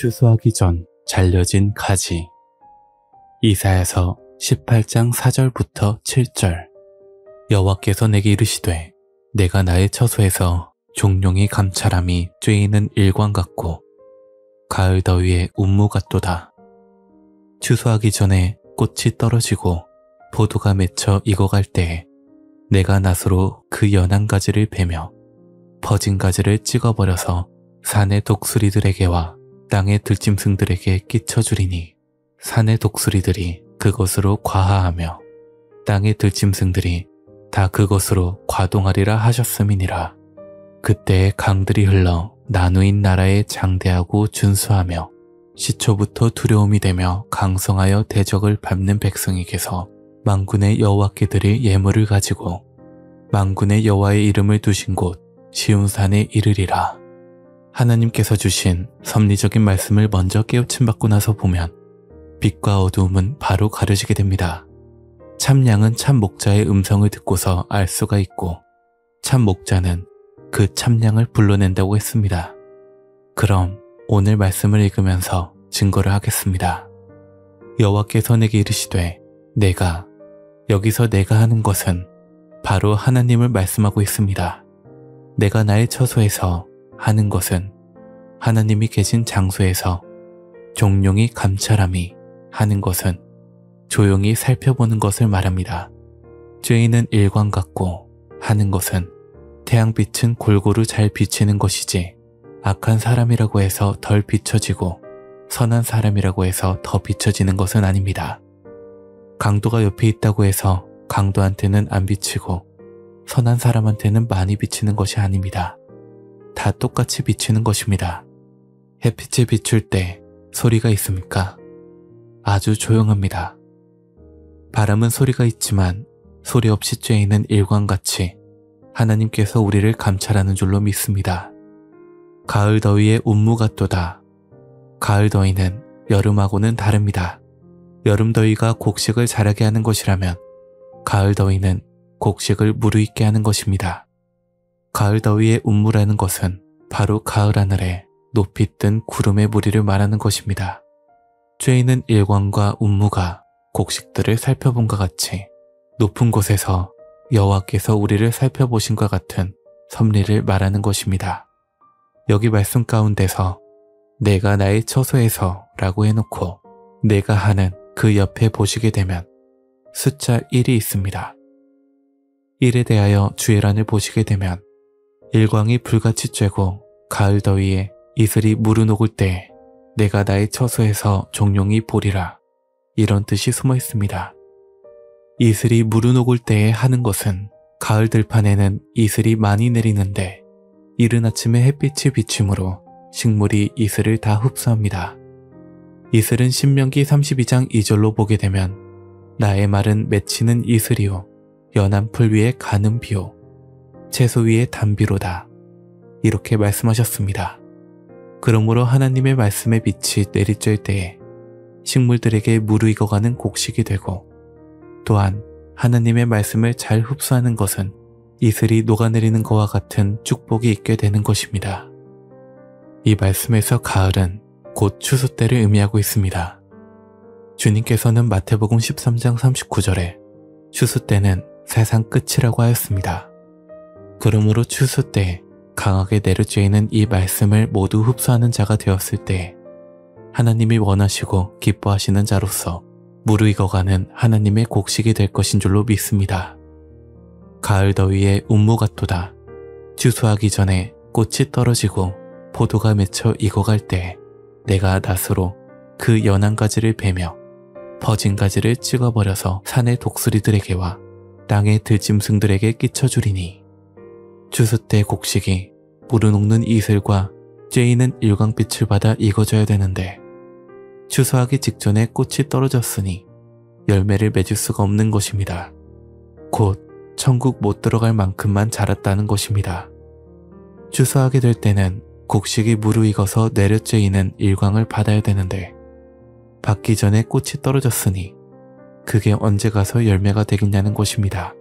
추수하기 전 잘려진 가지. 이사야서 18장 4절부터 7절. 여호와께서 내게 이르시되 내가 나의 처소에서 종룡이 감찰함이 쬐이는 일광 같고 가을 더위에 운무 같도다. 추수하기 전에 꽃이 떨어지고 포도가 맺혀 익어갈 때에 내가 낫으로 그 연한 가지를 베며 퍼진 가지를 찍어버려서 산의 독수리들에게와 땅의 들짐승들에게 끼쳐주리니 산의 독수리들이 그것으로 과하하며 땅의 들짐승들이 다 그것으로 과동하리라 하셨음이니라. 그때에 강들이 흘러 나누인 나라에 장대하고 준수하며 시초부터 두려움이 되며 강성하여 대적을 밟는 백성에게서 만군의 여호와께 드릴 예물을 가지고 만군의 여호와의 이름을 두신 곳 시온산에 이르리라. 하나님께서 주신 섭리적인 말씀을 먼저 깨우침 받고 나서 보면 빛과 어두움은 바로 가려지게 됩니다. 참 양은 참 목자의 음성을 듣고서 알 수가 있고 참 목자는 그 참 양을 불러낸다고 했습니다. 그럼 오늘 말씀을 읽으면서 증거를 하겠습니다. 여호와께서 내게 이르시되 내가, 여기서 내가 하는 것은 바로 하나님을 말씀하고 있습니다. 내가 나의 처소에서 하는 것은 하나님이 계신 장소에서 종룡이 감찰함이 하는 것은 조용히 살펴보는 것을 말합니다. 쬐이는 일광 같고 하는 것은 태양빛은 골고루 잘 비치는 것이지 악한 사람이라고 해서 덜 비춰지고 선한 사람이라고 해서 더 비춰지는 것은 아닙니다. 강도가 옆에 있다고 해서 강도한테는 안 비치고 선한 사람한테는 많이 비치는 것이 아닙니다. 다 똑같이 비치는 것입니다. 햇빛에 비출 때 소리가 있습니까? 아주 조용합니다. 바람은 소리가 있지만 소리 없이 쬐이는 일광같이 하나님께서 우리를 감찰하는 줄로 믿습니다. 가을 더위에 운무 같도다. 가을 더위는 여름하고는 다릅니다. 여름 더위가 곡식을 자라게 하는 것이라면 가을 더위는 곡식을 무르익게 하는 것입니다. 가을 더위의 운무라는 것은 바로 가을 하늘에 높이 뜬 구름의 무리를 말하는 것입니다. 쬐이는 일광과 운무가 곡식들을 살펴본 것 같이 높은 곳에서 여호와께서 우리를 살펴보신 것 같은 섭리를 말하는 것입니다. 여기 말씀 가운데서 내가 나의 처소에서 라고 해놓고 내가 하는 그 옆에 보시게 되면 숫자 1이 있습니다. 1에 대하여 주의란을 보시게 되면 일광이 불같이 쬐고 가을 더위에 이슬이 무르녹을 때 내가 나의 처소에서 종룡이 보리라, 이런 뜻이 숨어 있습니다. 이슬이 무르녹을 때에 하는 것은 가을 들판에는 이슬이 많이 내리는데 이른 아침에 햇빛이 비침으로 식물이 이슬을 다 흡수합니다. 이슬은 신명기 32장 2절로 보게 되면 나의 말은 맺히는 이슬이요 연한 풀 위에 가는 비요 채소 위에 단비로다, 이렇게 말씀하셨습니다. 그러므로 하나님의 말씀의 빛이 내리쬐을 때에 식물들에게 무르익어가는 곡식이 되고 또한 하나님의 말씀을 잘 흡수하는 것은 이슬이 녹아내리는 것과 같은 축복이 있게 되는 것입니다. 이 말씀에서 가을은 곧 추수 때를 의미하고 있습니다. 주님께서는 마태복음 13장 39절에 추수 때는 세상 끝이라고 하였습니다. 그러므로 추수 때 강하게 내려쬐이는 이 말씀을 모두 흡수하는 자가 되었을 때 하나님이 원하시고 기뻐하시는 자로서 무르익어가는 하나님의 곡식이 될 것인 줄로 믿습니다. 가을 더위에 운무 같도다. 추수하기 전에 꽃이 떨어지고 포도가 맺혀 익어갈 때 내가 낫으로 그 연한 가지를 베며 퍼진 가지를 찍어버려서 산의 독수리들에게와 땅의 들짐승들에게 끼쳐주리니 추수 때 곡식이 무르녹는 이슬과 쬐이는 일광빛을 받아 익어져야 되는데 추수하기 직전에 꽃이 떨어졌으니 열매를 맺을 수가 없는 것입니다. 곧 천국 못 들어갈 만큼만 자랐다는 것입니다. 추수하게 될 때는 곡식이 무르익어서 내려쬐이는 일광을 받아야 되는데 받기 전에 꽃이 떨어졌으니 그게 언제 가서 열매가 되겠냐는 것입니다.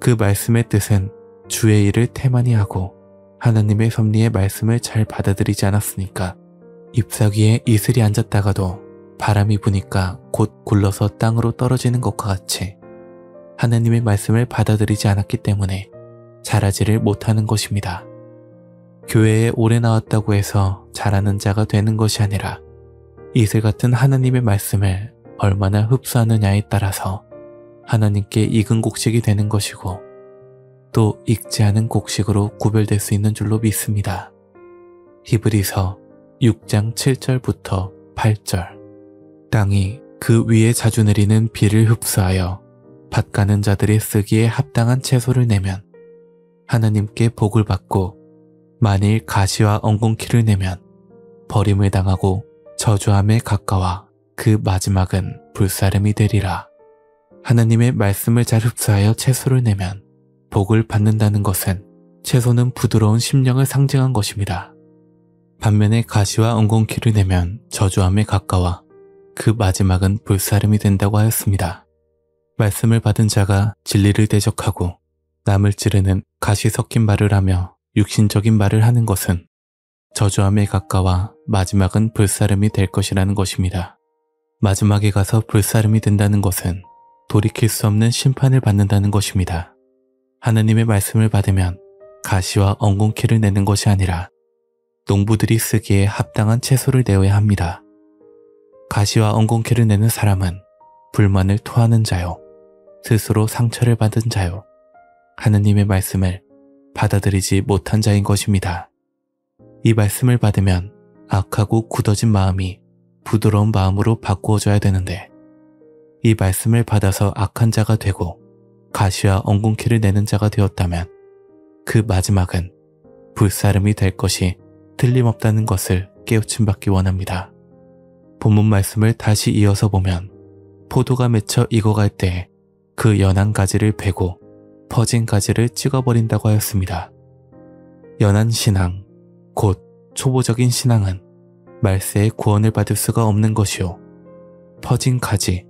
그 말씀의 뜻은 주의 일을 태만히 하고 하나님의 섭리의 말씀을 잘 받아들이지 않았으니까 잎사귀에 이슬이 앉았다가도 바람이 부니까 곧 굴러서 땅으로 떨어지는 것과 같이 하나님의 말씀을 받아들이지 않았기 때문에 자라지를 못하는 것입니다. 교회에 오래 나왔다고 해서 자라는 자가 되는 것이 아니라 이슬 같은 하나님의 말씀을 얼마나 흡수하느냐에 따라서 하나님께 익은 곡식이 되는 것이고 또 익지 않은 곡식으로 구별될 수 있는 줄로 믿습니다. 히브리서 6장 7절부터 8절. 땅이 그 위에 자주 내리는 비를 흡수하여 밭 가는 자들의 쓰기에 합당한 채소를 내면 하나님께 복을 받고, 만일 가시와 엉겅퀴를 내면 버림을 당하고 저주함에 가까워 그 마지막은 불사름이 되리라. 하나님의 말씀을 잘 흡수하여 채소를 내면 복을 받는다는 것은 채소는 부드러운 심령을 상징한 것입니다. 반면에 가시와 엉겅퀴를 내면 저주함에 가까워 그 마지막은 불사름이 된다고 하였습니다. 말씀을 받은 자가 진리를 대적하고 남을 찌르는 가시 섞인 말을 하며 육신적인 말을 하는 것은 저주함에 가까워 마지막은 불사름이 될 것이라는 것입니다. 마지막에 가서 불사름이 된다는 것은 돌이킬 수 없는 심판을 받는다는 것입니다. 하나님의 말씀을 받으면 가시와 엉겅퀴를 내는 것이 아니라 농부들이 쓰기에 합당한 채소를 내어야 합니다. 가시와 엉겅퀴를 내는 사람은 불만을 토하는 자요, 스스로 상처를 받은 자요, 하나님의 말씀을 받아들이지 못한 자인 것입니다. 이 말씀을 받으면 악하고 굳어진 마음이 부드러운 마음으로 바꾸어져야 되는데, 이 말씀을 받아서 악한 자가 되고 가시와 엉겅퀴를 내는 자가 되었다면 그 마지막은 불사름이 될 것이 틀림없다는 것을 깨우침 받기 원합니다. 본문 말씀을 다시 이어서 보면 포도가 맺혀 익어갈 때 그 연한 가지를 베고 퍼진 가지를 찍어버린다고 하였습니다. 연한 신앙, 곧 초보적인 신앙은 말세의 구원을 받을 수가 없는 것이요, 퍼진 가지,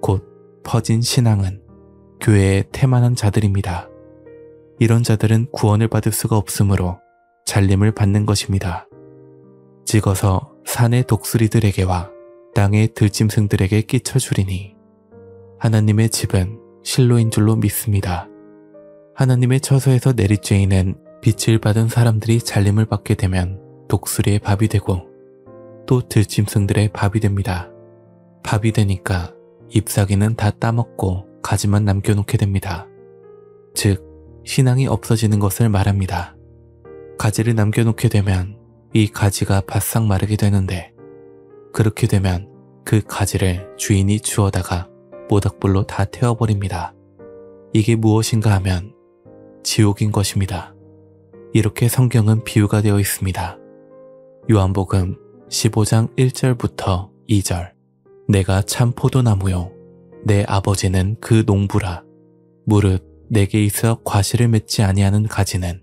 곧 퍼진 신앙은 교회에 태만한 자들입니다. 이런 자들은 구원을 받을 수가 없으므로 잘림을 받는 것입니다. 찍어서 산의 독수리들에게와 땅의 들짐승들에게 끼쳐주리니 하나님의 집은 실로인 줄로 믿습니다. 하나님의 처소에서 내리쬐이는 빛을 받은 사람들이 잘림을 받게 되면 독수리의 밥이 되고 또 들짐승들의 밥이 됩니다. 밥이 되니까 잎사귀는 다 따먹고 가지만 남겨놓게 됩니다. 즉, 신앙이 없어지는 것을 말합니다. 가지를 남겨놓게 되면 이 가지가 바싹 마르게 되는데, 그렇게 되면 그 가지를 주인이 주워다가 모닥불로 다 태워버립니다. 이게 무엇인가 하면 지옥인 것입니다. 이렇게 성경은 비유가 되어 있습니다. 요한복음 15장 1절부터 2절. 내가 참 포도나무요, 내 아버지는 그 농부라. 무릇 내게 있어 과실을 맺지 아니하는 가지는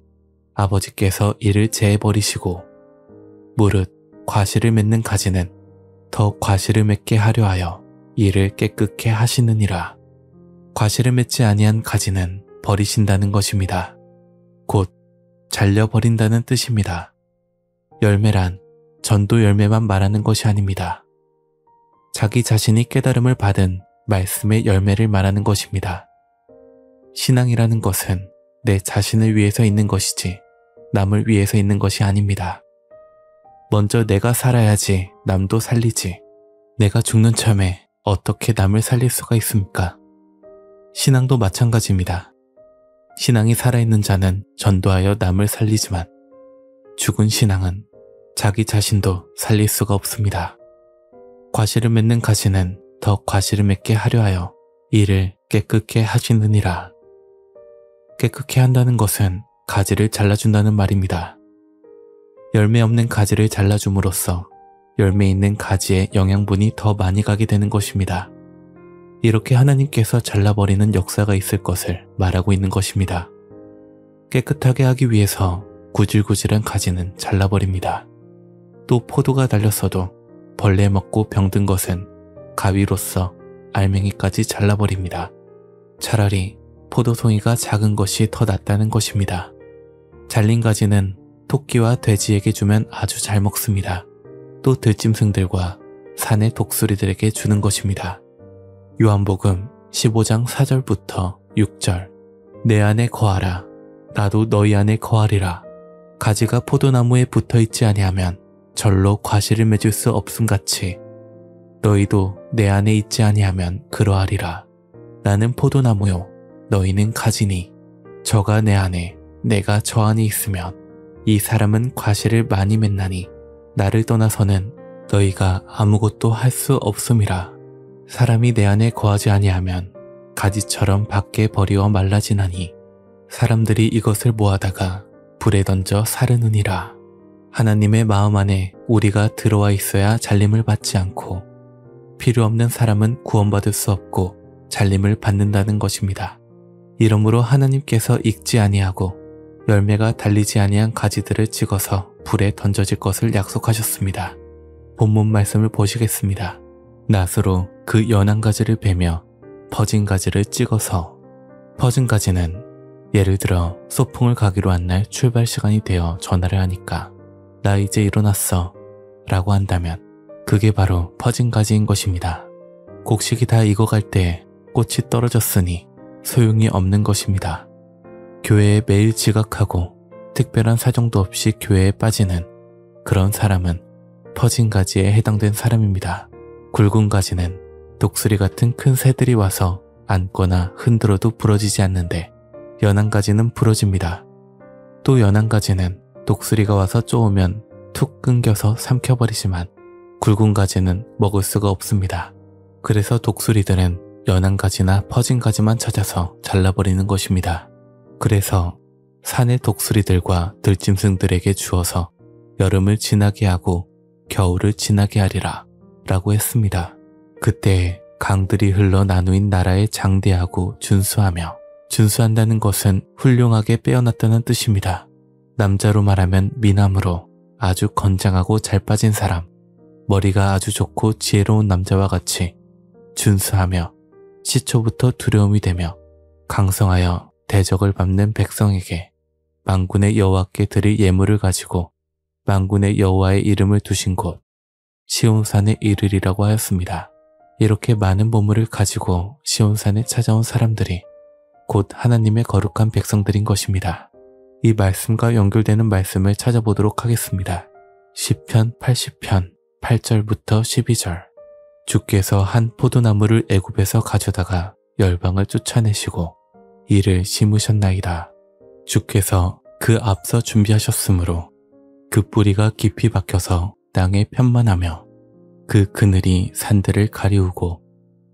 아버지께서 이를 제해버리시고, 무릇 과실을 맺는 가지는 더 과실을 맺게 하려 하여 이를 깨끗게 하시느니라. 과실을 맺지 아니한 가지는 버리신다는 것입니다. 곧 잘려버린다는 뜻입니다. 열매란 전도 열매만 말하는 것이 아닙니다. 자기 자신이 깨달음을 받은 말씀의 열매를 말하는 것입니다. 신앙이라는 것은 내 자신을 위해서 있는 것이지 남을 위해서 있는 것이 아닙니다. 먼저 내가 살아야지 남도 살리지, 내가 죽는 참에 어떻게 남을 살릴 수가 있습니까? 신앙도 마찬가지입니다. 신앙이 살아있는 자는 전도하여 남을 살리지만 죽은 신앙은 자기 자신도 살릴 수가 없습니다. 과실을 맺는 가지는 더 과실을 맺게 하려 하여 이를 깨끗게 하시느니라. 깨끗게 한다는 것은 가지를 잘라준다는 말입니다. 열매 없는 가지를 잘라줌으로써 열매 있는 가지의 영양분이 더 많이 가게 되는 것입니다. 이렇게 하나님께서 잘라버리는 역사가 있을 것을 말하고 있는 것입니다. 깨끗하게 하기 위해서 구질구질한 가지는 잘라버립니다. 또 포도가 달렸어도 벌레 먹고 병든 것은 가위로써 알맹이까지 잘라버립니다. 차라리 포도송이가 작은 것이 더 낫다는 것입니다. 잘린 가지는 토끼와 돼지에게 주면 아주 잘 먹습니다. 또 들짐승들과 산의 독수리들에게 주는 것입니다. 요한복음 15장 4절부터 6절. 내 안에 거하라. 나도 너희 안에 거하리라. 가지가 포도나무에 붙어있지 아니하면 절로 과실을 맺을 수 없음같이 너희도 내 안에 있지 아니하면 그러하리라. 나는 포도나무요 너희는 가지니 저가 내 안에 내가 저 안에 있으면 이 사람은 과실을 많이 맺나니 나를 떠나서는 너희가 아무것도 할 수 없음이라. 사람이 내 안에 거하지 아니하면 가지처럼 밖에 버리어 말라지나니 사람들이 이것을 모아다가 불에 던져 사르느니라. 하나님의 마음 안에 우리가 들어와 있어야 잘림을 받지 않고 필요 없는 사람은 구원받을 수 없고 잘림을 받는다는 것입니다. 이러므로 하나님께서 익지 아니하고 열매가 달리지 아니한 가지들을 찍어서 불에 던져질 것을 약속하셨습니다. 본문 말씀을 보시겠습니다. 낫으로 그 연한 가지를 베며 퍼진 가지를 찍어서. 퍼진 가지는 예를 들어 소풍을 가기로 한 날 출발 시간이 되어 전화를 하니까 나 이제 일어났어 라고 한다면 그게 바로 퍼진 가지인 것입니다. 곡식이 다 익어갈 때 꽃이 떨어졌으니 소용이 없는 것입니다. 교회에 매일 지각하고 특별한 사정도 없이 교회에 빠지는 그런 사람은 퍼진 가지에 해당된 사람입니다. 굵은 가지는 독수리 같은 큰 새들이 와서 앉거나 흔들어도 부러지지 않는데 연한 가지는 부러집니다. 또 연한 가지는 독수리가 와서 쪼으면 툭 끊겨서 삼켜버리지만 굵은 가지는 먹을 수가 없습니다. 그래서 독수리들은 연한 가지나 퍼진 가지만 찾아서 잘라버리는 것입니다. 그래서 산의 독수리들과 들짐승들에게 주어서 여름을 지나게 하고 겨울을 지나게 하리라 라고 했습니다. 그때 강들이 흘러 나누인 나라에 장대하고 준수하며, 준수한다는 것은 훌륭하게 빼어났다는 뜻입니다. 남자로 말하면 미남으로 아주 건장하고 잘 빠진 사람, 머리가 아주 좋고 지혜로운 남자와 같이 준수하며 시초부터 두려움이 되며 강성하여 대적을 밟는 백성에게 만군의 여호와께 드릴 예물을 가지고 만군의 여호와의 이름을 두신 곳 시온산에 이르리라고 하였습니다. 이렇게 많은 보물을 가지고 시온산에 찾아온 사람들이 곧 하나님의 거룩한 백성들인 것입니다. 이 말씀과 연결되는 말씀을 찾아보도록 하겠습니다. 시편 80편 8절부터 12절. 주께서 한 포도나무를 애굽에서 가져다가 열방을 쫓아내시고 이를 심으셨나이다. 주께서 그 앞서 준비하셨으므로 그 뿌리가 깊이 박혀서 땅에 편만하며 그 그늘이 산들을 가리우고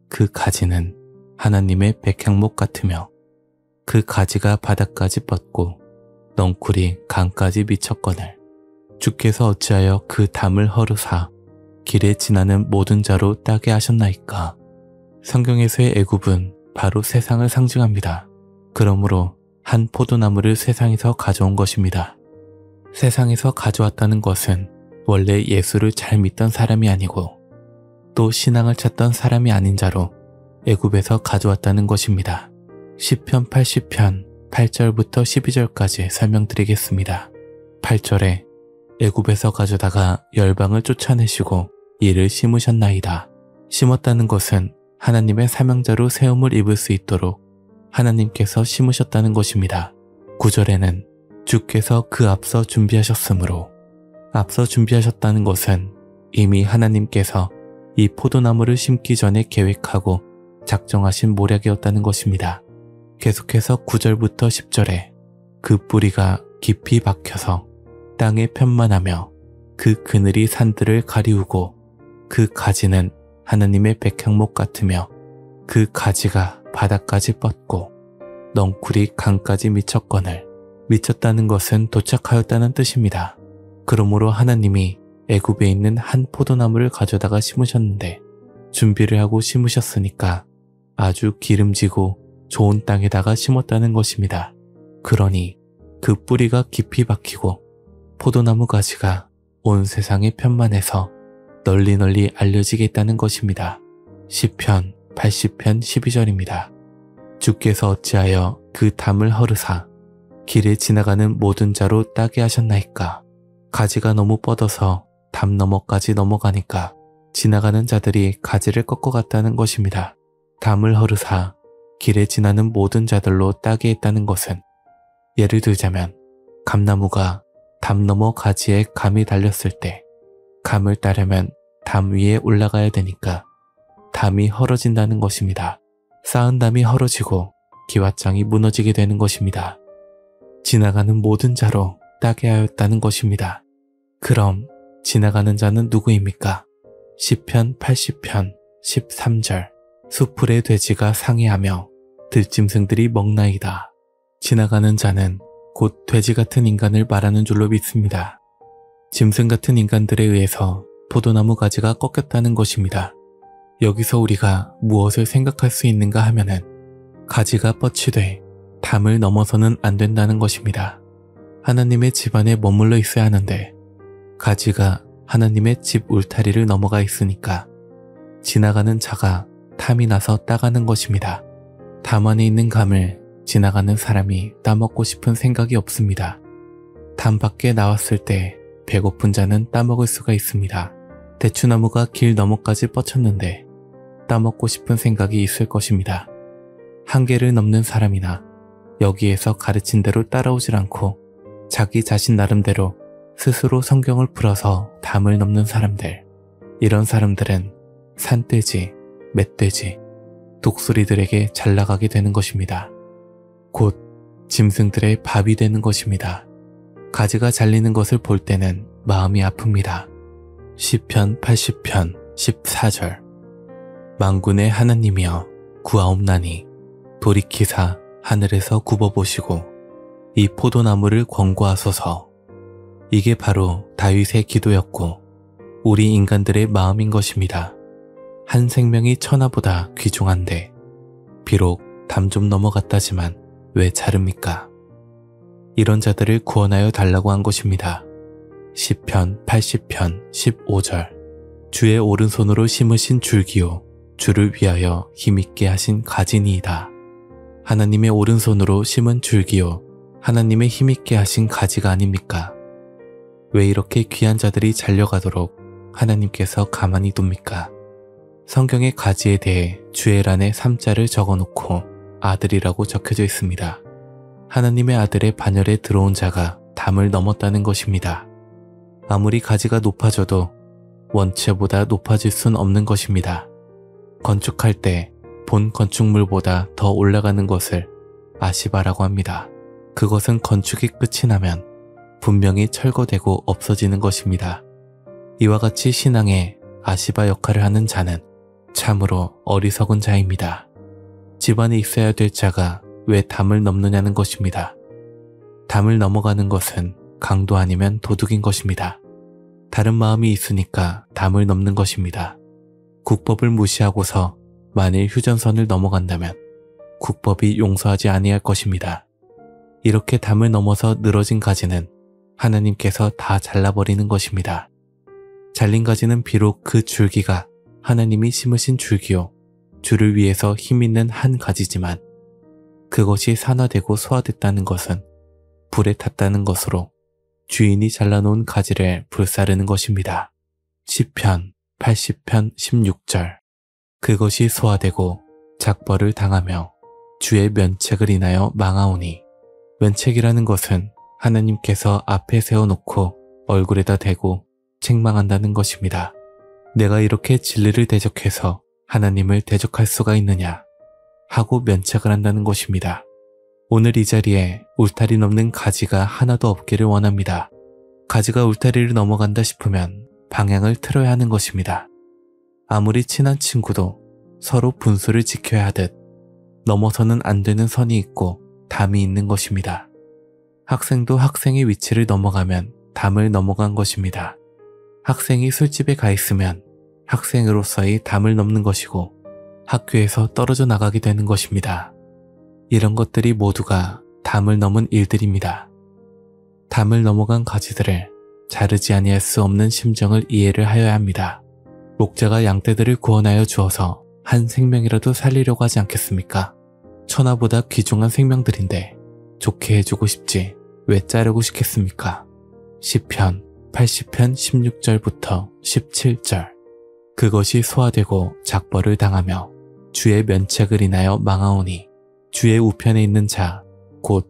그 가지는 하나님의 백향목 같으며 그 가지가 바닥까지 뻗고 넝쿨이 강까지 미쳤거늘 주께서 어찌하여 그 담을 허르사 길에 지나는 모든 자로 따게 하셨나이까. 성경에서의 애굽은 바로 세상을 상징합니다. 그러므로 한 포도나무를 세상에서 가져온 것입니다. 세상에서 가져왔다는 것은 원래 예수를 잘 믿던 사람이 아니고 또 신앙을 찾던 사람이 아닌 자로 애굽에서 가져왔다는 것입니다. 시편 80편 8절부터 12절까지 설명드리겠습니다. 8절에 애굽에서 가져다가 열방을 쫓아내시고 이를 심으셨나이다. 심었다는 것은 하나님의 사명자로 세움을 입을 수 있도록 하나님께서 심으셨다는 것입니다. 9절에는 주께서 그 앞서 준비하셨으므로, 앞서 준비하셨다는 것은 이미 하나님께서 이 포도나무를 심기 전에 계획하고 작정하신 모략이었다는 것입니다. 계속해서 9절부터 10절에 그 뿌리가 깊이 박혀서 땅에 편만하며 그 그늘이 산들을 가리우고 그 가지는 하나님의 백향목 같으며 그 가지가 바닥까지 뻗고 넝쿨이 강까지 미쳤거늘. 미쳤다는 것은 도착하였다는 뜻입니다. 그러므로 하나님이 애굽에 있는 한 포도나무를 가져다가 심으셨는데 준비를 하고 심으셨으니까 아주 기름지고 좋은 땅에다가 심었다는 것입니다. 그러니 그 뿌리가 깊이 박히고 포도나무 가지가 온 세상에 편만해서 널리 널리 알려지겠다는 것입니다. 시편 80편 12절입니다. 주께서 어찌하여 그 담을 허르사 길에 지나가는 모든 자로 따게 하셨나이까. 가지가 너무 뻗어서 담 너머까지 넘어가니까 지나가는 자들이 가지를 꺾어갔다는 것입니다. 담을 허르사 길에 지나는 모든 자들로 따게 했다는 것은, 예를 들자면 감나무가 담 너머 가지에 감이 달렸을 때 감을 따려면 담 위에 올라가야 되니까 담이 헐어진다는 것입니다. 쌓은 담이 헐어지고 기왓장이 무너지게 되는 것입니다. 지나가는 모든 자로 따게 하였다는 것입니다. 그럼 지나가는 자는 누구입니까? 시편 80편 13절 수풀의 돼지가 상해하며 들짐승들이 먹나이다. 지나가는 자는 곧 돼지 같은 인간을 말하는 줄로 믿습니다. 짐승 같은 인간들에 의해서 포도나무 가지가 꺾였다는 것입니다. 여기서 우리가 무엇을 생각할 수 있는가 하면은 가지가 뻗치되 담을 넘어서는 안 된다는 것입니다. 하나님의 집 안에 머물러 있어야 하는데 가지가 하나님의 집 울타리를 넘어가 있으니까 지나가는 자가 탐이 나서 따가는 것입니다. 담 안에 있는 감을 지나가는 사람이 따먹고 싶은 생각이 없습니다. 담 밖에 나왔을 때 배고픈 자는 따먹을 수가 있습니다. 대추나무가 길 너머까지 뻗쳤는데 따먹고 싶은 생각이 있을 것입니다. 한계를 넘는 사람이나 여기에서 가르친 대로 따라오질 않고 자기 자신 나름대로 스스로 성경을 풀어서 담을 넘는 사람들, 이런 사람들은 산돼지, 멧돼지, 독수리들에게 잘 나가게 되는 것입니다. 곧 짐승들의 밥이 되는 것입니다. 가지가 잘리는 것을 볼 때는 마음이 아픕니다. 시편 80편 14절 만군의 하나님이여 구하옵나니 돌이키사 하늘에서 굽어보시고 이 포도나무를 권고하소서. 이게 바로 다윗의 기도였고 우리 인간들의 마음인 것입니다. 한 생명이 천하보다 귀중한데 비록 담 좀 넘어갔다지만 왜 자릅니까? 이런 자들을 구원하여 달라고 한 것입니다. 시편 80편 15절 주의 오른손으로 심으신 줄기요 주를 위하여 힘있게 하신 가지니이다. 하나님의 오른손으로 심은 줄기요 하나님의 힘있게 하신 가지가 아닙니까? 왜 이렇게 귀한 자들이 잘려가도록 하나님께서 가만히 둡니까? 성경의 가지에 대해 주애란에 3자를 적어놓고 아들이라고 적혀져 있습니다. 하나님의 아들의 반열에 들어온 자가 담을 넘었다는 것입니다. 아무리 가지가 높아져도 원체보다 높아질 순 없는 것입니다. 건축할 때 본 건축물보다 더 올라가는 것을 아시바라고 합니다. 그것은 건축이 끝이 나면 분명히 철거되고 없어지는 것입니다. 이와 같이 신앙에 아시바 역할을 하는 자는 참으로 어리석은 자입니다. 집안에 있어야 될 자가 왜 담을 넘느냐는 것입니다. 담을 넘어가는 것은 강도 아니면 도둑인 것입니다. 다른 마음이 있으니까 담을 넘는 것입니다. 국법을 무시하고서 만일 휴전선을 넘어간다면 국법이 용서하지 아니할 것입니다. 이렇게 담을 넘어서 늘어진 가지는 하나님께서 다 잘라버리는 것입니다. 잘린 가지는 비록 그 줄기가 하나님이 심으신 줄기요 주를 위해서 힘있는 한 가지지만 그것이 산화되고 소화됐다는 것은 불에 탔다는 것으로 주인이 잘라놓은 가지를 불사르는 것입니다. 시편 80편 16절 그것이 소화되고 작벌을 당하며 주의 면책을 인하여 망하오니 면책이라는 것은 하나님께서 앞에 세워놓고 얼굴에다 대고 책망한다는 것입니다. 내가 이렇게 진리를 대적해서 하나님을 대적할 수가 있느냐 하고 면책을 한다는 것입니다. 오늘 이 자리에 울타리 넘는 가지가 하나도 없기를 원합니다. 가지가 울타리를 넘어간다 싶으면 방향을 틀어야 하는 것입니다. 아무리 친한 친구도 서로 분수를 지켜야 하듯 넘어서는 안 되는 선이 있고 담이 있는 것입니다. 학생도 학생의 위치를 넘어가면 담을 넘어간 것입니다. 학생이 술집에 가 있으면 학생으로서의 담을 넘는 것이고 학교에서 떨어져 나가게 되는 것입니다. 이런 것들이 모두가 담을 넘은 일들입니다. 담을 넘어간 가지들을 자르지 아니할 수 없는 심정을 이해를 하여야 합니다. 목자가 양떼들을 구원하여 주어서 한 생명이라도 살리려고 하지 않겠습니까? 천하보다 귀중한 생명들인데 좋게 해주고 싶지 왜 자르고 싶겠습니까? 시편 80편 16절부터 17절. 그것이 소화되고 작벌을 당하며 주의 면책을 인하여 망하오니 주의 우편에 있는 자 곧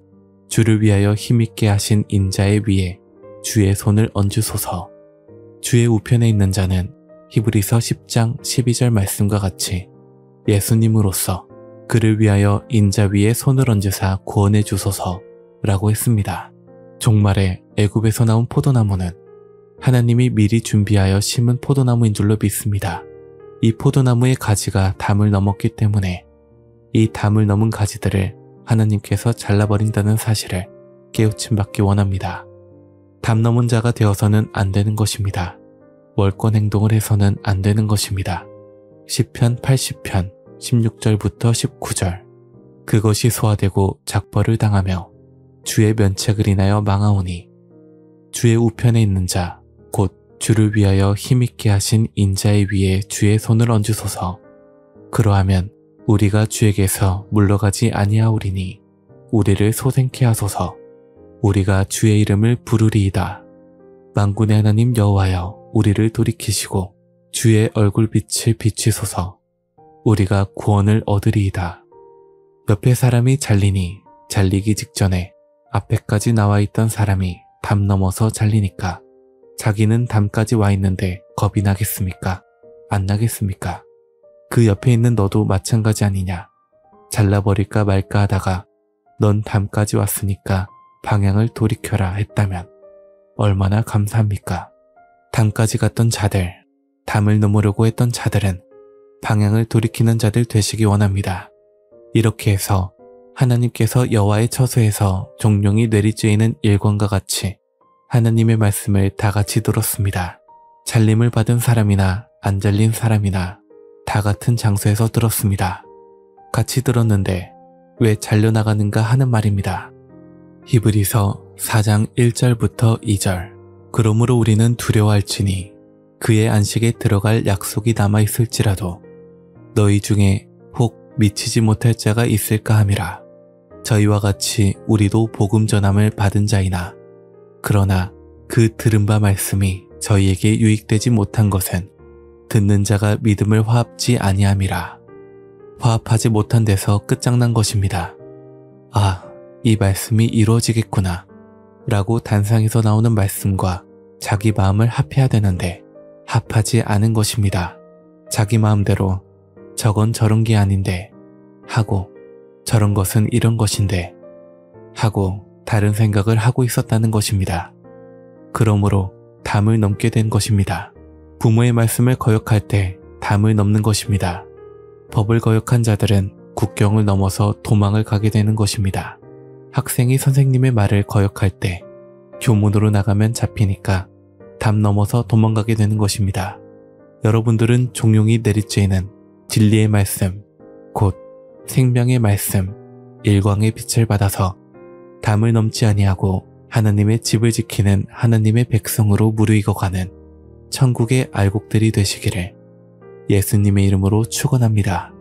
주를 위하여 힘있게 하신 인자의 위에 주의 손을 얹으소서. 주의 우편에 있는 자는 히브리서 10장 12절 말씀과 같이 예수님으로서 그를 위하여 인자 위에 손을 얹으사 구원해 주소서 라고 했습니다. 종말에 애굽에서 나온 포도나무는 하나님이 미리 준비하여 심은 포도나무인 줄로 믿습니다. 이 포도나무의 가지가 담을 넘었기 때문에 이 담을 넘은 가지들을 하나님께서 잘라버린다는 사실을 깨우침받기 원합니다. 담 넘은 자가 되어서는 안 되는 것입니다. 월권 행동을 해서는 안 되는 것입니다. 시편 80편 16절부터 19절. 그것이 소화되고 작벌을 당하며 주의 면책을 인하여 망하오니 주의 우편에 있는 자 곧 주를 위하여 힘있게 하신 인자의 위에 주의 손을 얹으소서. 그러하면 우리가 주에게서 물러가지 아니하오리니 우리를 소생케 하소서. 우리가 주의 이름을 부르리이다. 만군의 하나님 여호와여 우리를 돌이키시고 주의 얼굴빛을 비추소서. 우리가 구원을 얻으리이다. 옆에 사람이 잘리니 잘리기 직전에 앞에까지 나와 있던 사람이 담 넘어서 잘리니까 자기는 담까지 와 있는데 겁이 나겠습니까? 안 나겠습니까? 그 옆에 있는 너도 마찬가지 아니냐? 잘라버릴까 말까 하다가 넌 담까지 왔으니까 방향을 돌이켜라 했다면 얼마나 감사합니까? 담까지 갔던 자들, 담을 넘으려고 했던 자들은 방향을 돌이키는 자들 되시기 원합니다. 이렇게 해서 하나님께서 여호와의 처소에서 종용이 내리쬐이는 일광과 같이 하나님의 말씀을 다 같이 들었습니다. 잘림을 받은 사람이나 안 잘린 사람이나 다 같은 장소에서 들었습니다. 같이 들었는데 왜 잘려나가는가 하는 말입니다. 히브리서 4장 1절부터 2절. 그러므로 우리는 두려워할지니 그의 안식에 들어갈 약속이 남아있을지라도 너희 중에 혹 미치지 못할 자가 있을까 함이라. 저희와 같이 우리도 복음 전함을 받은 자이나 그러나 그 들은 바 말씀이 저희에게 유익되지 못한 것은 듣는 자가 믿음을 화합지 아니함이라. 화합하지 못한 데서 끝장난 것입니다. 아, 이 말씀이 이루어지겠구나 라고 단상에서 나오는 말씀과 자기 마음을 합해야 되는데 합하지 않은 것입니다. 자기 마음대로 저건 저런 게 아닌데 하고 저런 것은 이런 것인데 하고 다른 생각을 하고 있었다는 것입니다. 그러므로 담을 넘게 된 것입니다. 부모의 말씀을 거역할 때 담을 넘는 것입니다. 법을 거역한 자들은 국경을 넘어서 도망을 가게 되는 것입니다. 학생이 선생님의 말을 거역할 때 교문으로 나가면 잡히니까 담 넘어서 도망가게 되는 것입니다. 여러분들은 종용이 내리쬐이는 진리의 말씀, 곧 생명의 말씀, 일광의 빛을 받아서 담을 넘지 아니하고 하나님의 집을 지키는 하나님의 백성으로 무르익어가는 천국의 알곡들이 되시기를 예수님의 이름으로 축원합니다.